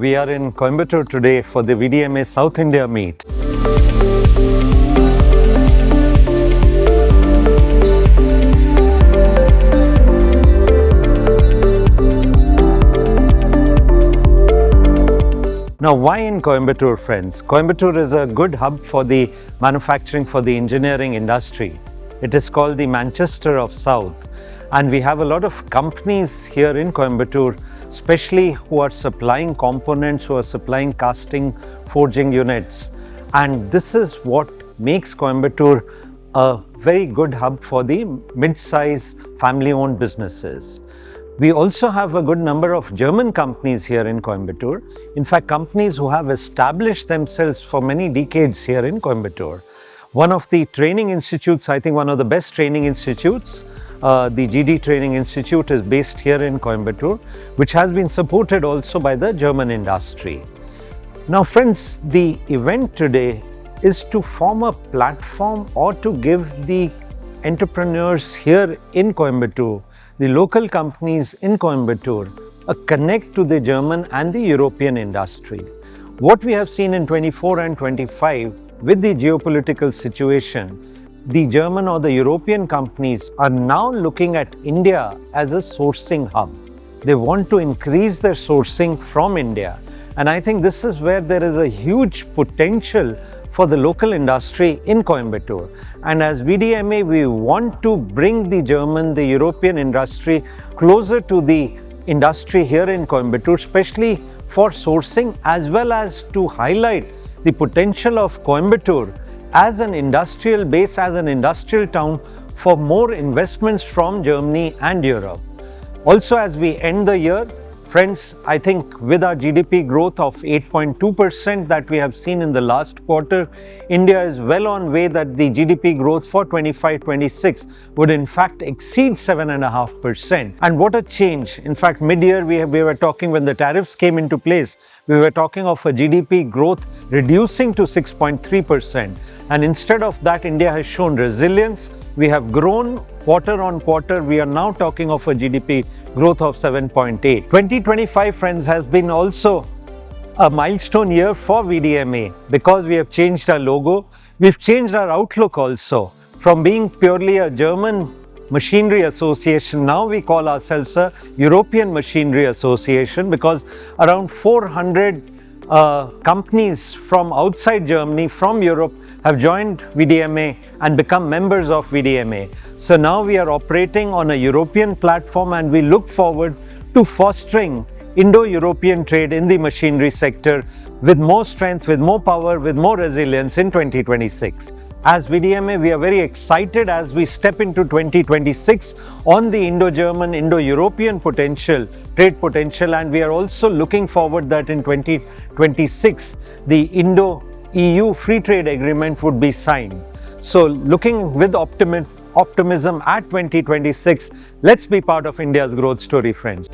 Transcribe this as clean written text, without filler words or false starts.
We are in Coimbatore today for the VDMA South India Meet. Now, why in Coimbatore, friends? Coimbatore is a good hub for the manufacturing, for the engineering industry. It is called the Manchester of South, and we have a lot of companies here in Coimbatore, especially who are supplying components, who are supplying casting, forging units. And this is what makes Coimbatore a very good hub for the mid-size family-owned businesses. We also have a good number of German companies here in Coimbatore. In fact, companies who have established themselves for many decades here in Coimbatore. One of the training institutes, I think one of the best training institutes, the GD Training Institute, is based here in Coimbatore, which has been supported also by the German industry. Now friends, the event today is to form a platform or to give the entrepreneurs here in Coimbatore, the local companies in Coimbatore, a connect to the German and the European industry. What we have seen in 24 and 25 with the geopolitical situation, the German or the European companies are now looking at India as a sourcing hub. They want to increase their sourcing from India. And I think this is where there is a huge potential for the local industry in Coimbatore. And as VDMA, we want to bring the German, the European industry closer to the industry here in Coimbatore, especially for sourcing, as well as to highlight the potential of Coimbatore as an industrial base, as an industrial town for more investments from Germany and Europe. Also, as we end the year, friends, I think with our GDP growth of 8.2% that we have seen in the last quarter, India is well on way that the GDP growth for 25-26 would in fact exceed 7.5%. And what a change. In fact, mid-year we were talking, when the tariffs came into place, we were talking of a GDP growth reducing to 6.3%. And instead of that, India has shown resilience. We have grown quarter on quarter. We are now talking of a GDP growth of 7.8. 2025, friends, has been also a milestone year for VDMA because we have changed our logo. We've changed our outlook also. From being purely a German machinery association, now we call ourselves a European Machinery Association, because around 400 companies from outside Germany, from Europe, have joined VDMA and become members of VDMA. So now we are operating on a European platform, and we look forward to fostering Indo-European trade in the machinery sector with more strength, with more power, with more resilience in 2026. As VDMA, we are very excited as we step into 2026 on the Indo-German, Indo-European potential, trade potential, and we are also looking forward that in 2026, the Indo-EU Free Trade Agreement would be signed. So looking with optimism at 2026, let's be part of India's growth story, friends.